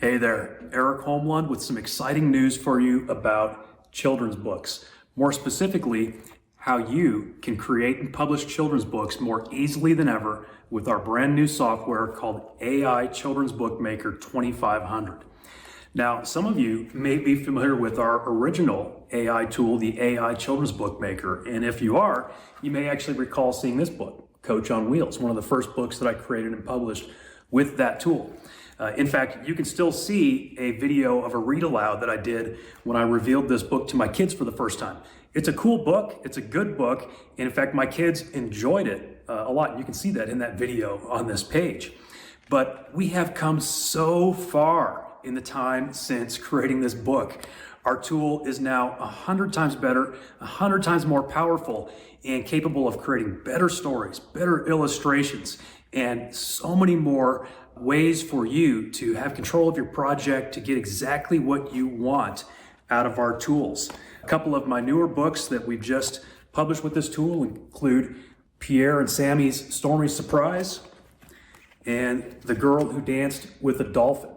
Hey there, Eric Holmlund with some exciting news for you about children's books. More specifically, how you can create and publish children's books more easily than ever with our brand new software called AI Children's Bookmaker 2500. Now, some of you may be familiar with our original AI tool, the AI Children's Bookmaker. And if you are, you may actually recall seeing this book, Coach on Wheels, one of the first books that I created and published with that tool. In fact, you can still see a video of a read aloud that I did when I revealed this book to my kids for the first time. It's a cool book, it's a good book, and in fact, my kids enjoyed it a lot. And you can see that in that video on this page. But we have come so far in the time since creating this book. Our tool is now 100 times better, 100 times more powerful, and capable of creating better stories, better illustrations, and so many more ways for you to have control of your project, to get exactly what you want out of our tools. A couple of my newer books that we've just published with this tool include Pierre and Sammy's Stormy Surprise and The Girl Who Danced with a Dolphin.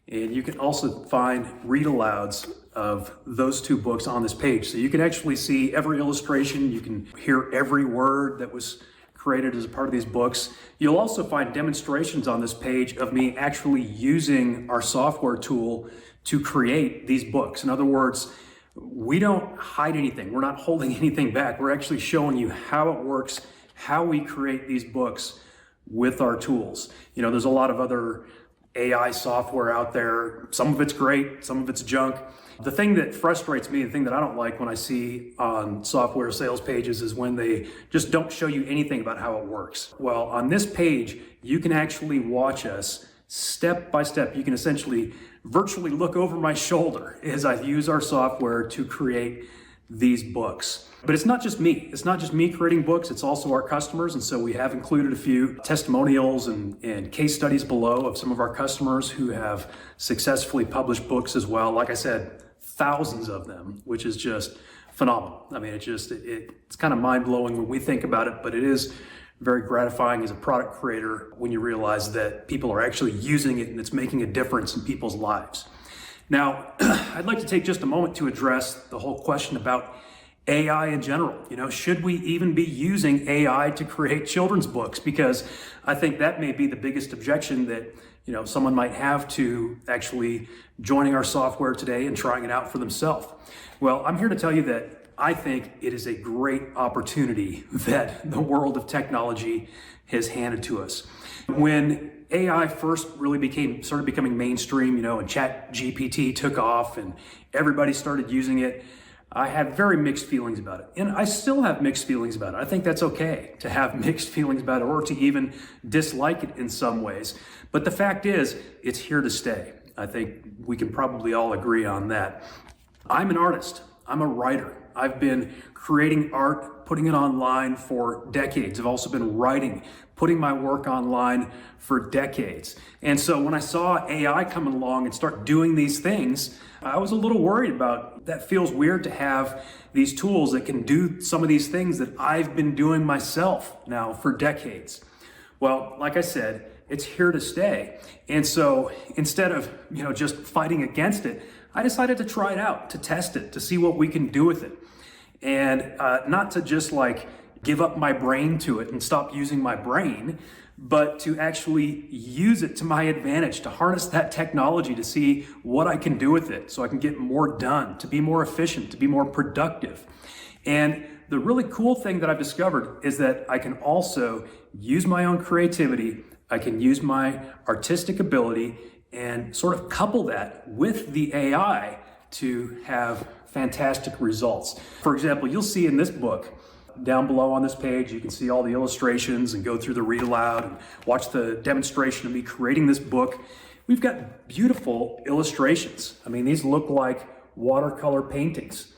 And you can also find read-alouds of those two books on this page. So you can actually see every illustration, you can hear every word that was created as a part of these books. You'll also find demonstrations on this page of me actually using our software tool to create these books. In other words, we don't hide anything. We're not holding anything back. We're actually showing you how it works, how we create these books with our tools. You know, there's a lot of other AI software out there. Some of it's great, some of it's junk. The thing that frustrates me, the thing that I don't like when I see on software sales pages is when they just don't show you anything about how it works. Well, on this page, you can actually watch us step by step. You can essentially virtually look over my shoulder as I use our software to create these books. But it's not just me. It's not just me creating books, it's also our customers. And so we have included a few testimonials and case studies below of some of our customers who have successfully published books as well. Like I said, thousands of them, which is just phenomenal. I mean, it's kind of mind-blowing when we think about it, but it is very gratifying as a product creator when you realize that people are actually using it and it's making a difference in people's lives. Now, I'd like to take just a moment to address the whole question about AI in general. You know, should we even be using AI to create children's books? Because I think that may be the biggest objection that, you know, someone might have to actually joining our software today and trying it out for themselves. Well, I'm here to tell you that I think it is a great opportunity that the world of technology has handed to us. When AI first really started becoming mainstream, you know, and ChatGPT took off and everybody started using it, I had very mixed feelings about it. And I still have mixed feelings about it. I think that's okay to have mixed feelings about it or to even dislike it in some ways. But the fact is, it's here to stay. I think we can probably all agree on that. I'm an artist. I'm a writer. I've been creating art, putting it online for decades. I've also been writing, putting my work online for decades. And so when I saw AI coming along and start doing these things, I was a little worried about that. Feels weird to have these tools that can do some of these things that I've been doing myself now for decades. Well, like I said, it's here to stay. And so instead of, you know, just fighting against it, I decided to try it out, to test it, to see what we can do with it. And not to just like give up my brain to it and stop using my brain, but to actually use it to my advantage, to harness that technology to see what I can do with it so I can get more done, to be more efficient, to be more productive. And the really cool thing that I've discovered is that I can also use my own creativity, I can use my artistic ability and sort of couple that with the AI to have fantastic results. For example, you'll see in this book, down below on this page, you can see all the illustrations and go through the read aloud and watch the demonstration of me creating this book. We've got beautiful illustrations. I mean, these look like watercolor paintings.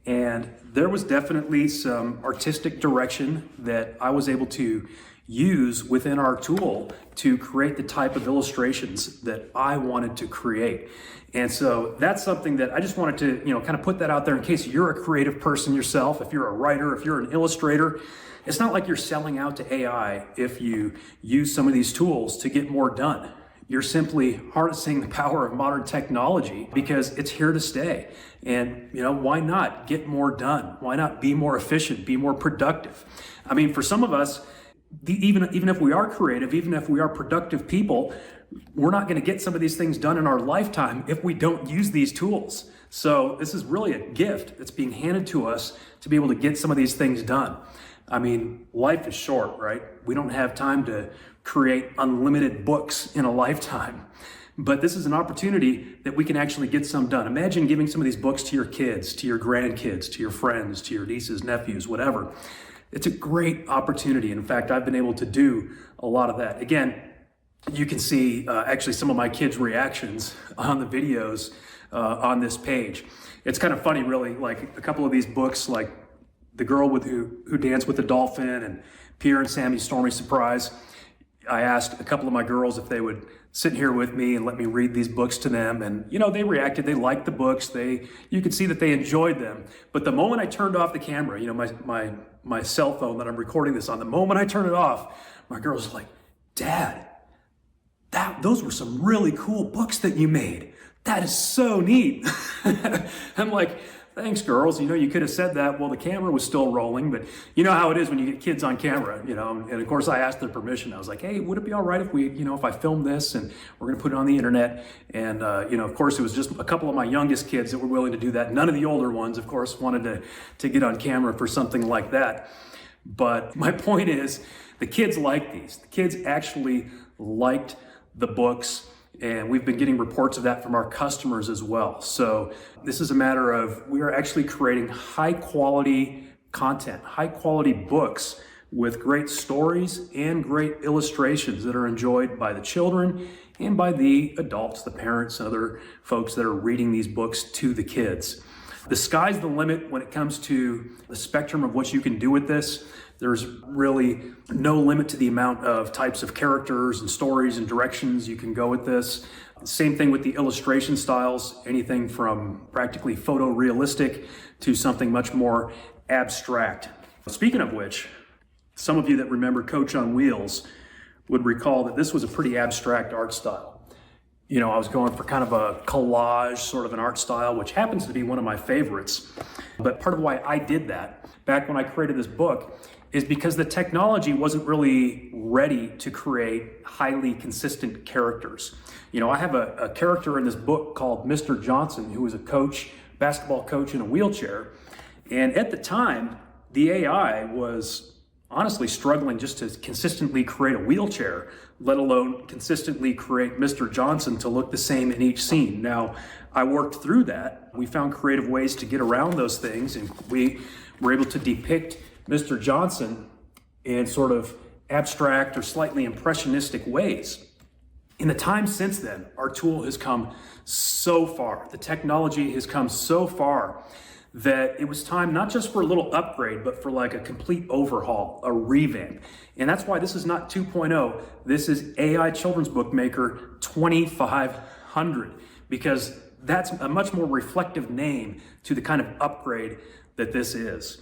And there was definitely some artistic direction that I was able to use within our tool to create the type of illustrations that I wanted to create. And so that's something that I just wanted to, you know, kind of put that out there in case you're a creative person yourself, if you're a writer, if you're an illustrator. It's not like you're selling out to AI if you use some of these tools to get more done. You're simply harnessing the power of modern technology because it's here to stay. And why not get more done? Why not be more efficient, be more productive? I mean, for some of us, even if we are creative, even if we are productive people, we're not going to get some of these things done in our lifetime if we don't use these tools. So this is really a gift that's being handed to us to be able to get some of these things done. I mean, life is short, right? We don't have time to create unlimited books in a lifetime. But this is an opportunity that we can actually get some done. Imagine giving some of these books to your kids, to your grandkids, to your friends, to your nieces, nephews, whatever. It's a great opportunity. In fact, I've been able to do a lot of that. Again, you can see actually some of my kids' reactions on the videos on this page. It's kind of funny, really, like a couple of these books, like The Girl Who Danced with the Dolphin and Pierre and Sammy's Stormy Surprise. I asked a couple of my girls if they would sit here with me and let me read these books to them. And, they reacted. They liked the books. You could see that they enjoyed them. But the moment I turned off the camera, my cell phone that I'm recording this on, the moment I turned it off, my girls were like, Dad, those were some really cool books that you made. That is so neat. I'm like, thanks, girls. You could have said that while the camera was still rolling, but you know how it is when you get kids on camera, and of course I asked their permission. I was like, hey, would it be all right if if I film this and we're going to put it on the internet? And, of course it was just a couple of my youngest kids that were willing to do that. None of the older ones, of course, wanted to get on camera for something like that. But my point is, the kids like these. The kids actually liked the books. And we've been getting reports of that from our customers as well. So this is a matter of, we are actually creating high quality content, high quality books with great stories and great illustrations that are enjoyed by the children and by the adults, the parents, and other folks that are reading these books to the kids. The sky's the limit when it comes to the spectrum of what you can do with this. There's really no limit to the amount of types of characters and stories and directions you can go with this. Same thing with the illustration styles, anything from practically photorealistic to something much more abstract. Speaking of which, some of you that remember Coach on Wheels would recall that this was a pretty abstract art style. I was going for kind of a collage sort of an art style, which happens to be one of my favorites. But part of why I did that back when I created this book is because the technology wasn't really ready to create highly consistent characters. I have a character in this book called Mr. Johnson, who was a coach, basketball coach in a wheelchair. And at the time, the AI was honestly struggling just to consistently create a wheelchair, let alone consistently create Mr. Johnson to look the same in each scene. Now, I worked through that. We found creative ways to get around those things, and we were able to depict Mr. Johnson in sort of abstract or slightly impressionistic ways. In the time since then, our tool has come so far. The technology has come so far that it was time not just for a little upgrade, but for like a complete overhaul, a revamp. And that's why this is not 2.0. This is AI Children's Bookmaker 2500, because that's a much more reflective name to the kind of upgrade that this is.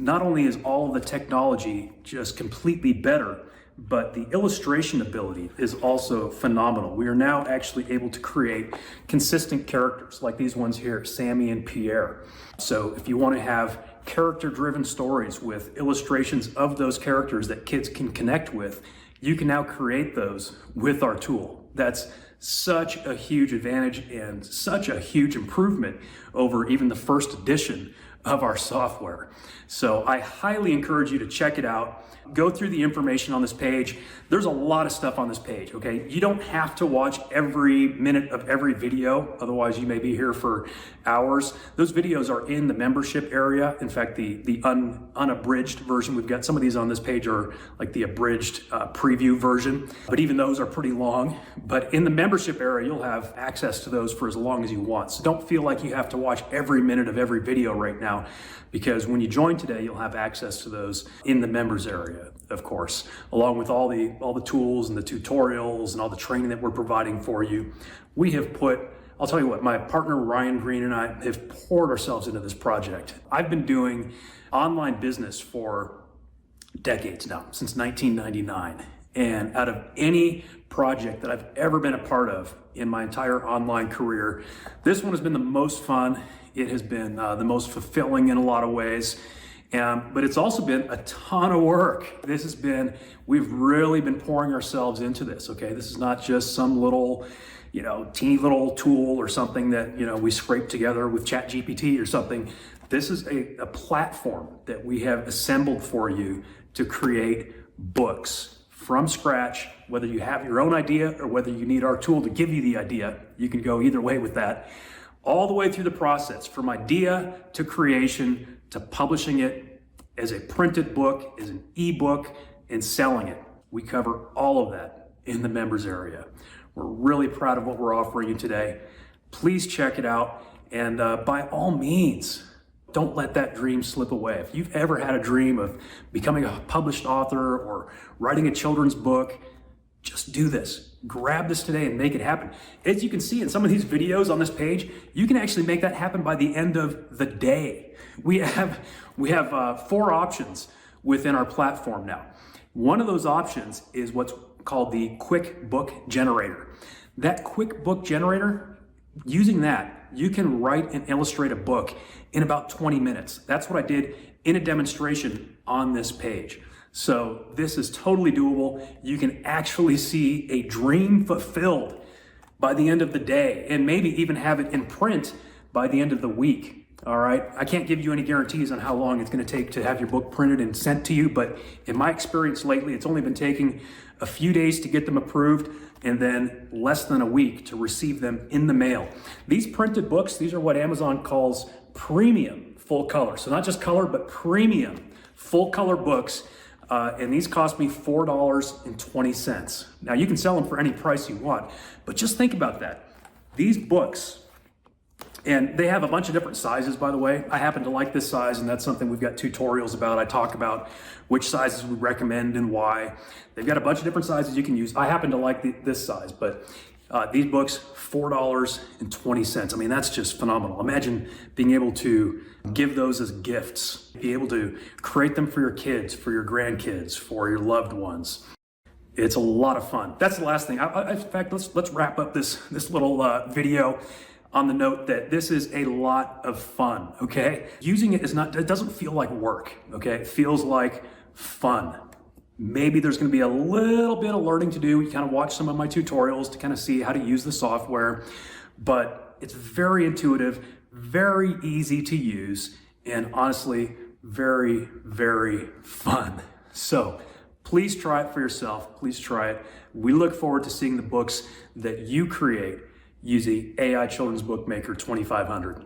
Not only is all of the technology just completely better, but the illustration ability is also phenomenal. We are now actually able to create consistent characters like these ones here, Sammy and Pierre. So if you want to have character-driven stories with illustrations of those characters that kids can connect with, you can now create those with our tool. That's such a huge advantage and such a huge improvement over even the first edition of our software. So I highly encourage you to check it out. Go through the information on this page. There's a lot of stuff on this page, okay? You don't have to watch every minute of every video, otherwise you may be here for hours. Those videos are in the membership area. In fact, the unabridged version, we've got some of these on this page are like the abridged preview version, but even those are pretty long. But in the membership area, you'll have access to those for as long as you want. So don't feel like you have to watch every minute of every video right now, because when you join today, you'll have access to those in the members area, of course, along with all the tools and the tutorials and all the training that we're providing for you. We have put, I'll tell you what, my partner Ryan Green and I have poured ourselves into this project. I've been doing online business for decades now, since 1999. And out of any project that I've ever been a part of in my entire online career, this one has been the most fun. It has been the most fulfilling in a lot of ways. But it's also been a ton of work. We've really been pouring ourselves into this, okay? This is not just some little, teeny little tool or something that, we scrape together with ChatGPT or something. This is a platform that we have assembled for you to create books from scratch. Whether you have your own idea or whether you need our tool to give you the idea, you can go either way with that. All the way through the process, from idea to creation, to publishing it as a printed book, as an ebook, and selling it. We cover all of that in the members area. We're really proud of what we're offering you today. Please check it out, and by all means, don't let that dream slip away. If you've ever had a dream of becoming a published author or writing a children's book, just do this. Grab this today and make it happen. As you can see in some of these videos on this page, you can actually make that happen by the end of the day. We have 4 options within our platform now. One of those options is what's called the Quick Book Generator. That Quick Book Generator, using that, you can write and illustrate a book in about 20 minutes. That's what I did in a demonstration on this page. So this is totally doable. You can actually see a dream fulfilled by the end of the day, and maybe even have it in print by the end of the week. All right. I can't give you any guarantees on how long it's going to take to have your book printed and sent to you, but in my experience lately, it's only been taking a few days to get them approved and then less than a week to receive them in the mail. These printed books, these are what Amazon calls premium full color. So not just color, but premium full color books. And these cost me $4.20. Now you can sell them for any price you want, but just think about that. These books, and they have a bunch of different sizes, by the way. I happen to like this size, and that's something we've got tutorials about. I talk about which sizes we recommend and why. They've got a bunch of different sizes you can use. I happen to like this size, but these books, $4.20. I mean, that's just phenomenal. Imagine being able to give those as gifts, be able to create them for your kids, for your grandkids, for your loved ones. It's a lot of fun. That's the last thing. In fact, let's wrap up this little video on the note that this is a lot of fun, okay? Using it it doesn't feel like work, okay? It feels like fun. Maybe there's going to be a little bit of learning to do. You kind of watch some of my tutorials to kind of see how to use the software, but it's very intuitive, very easy to use, and honestly, very, very fun. So please try it for yourself. Please try it. We look forward to seeing the books that you create using AI Children's Bookmaker 2500.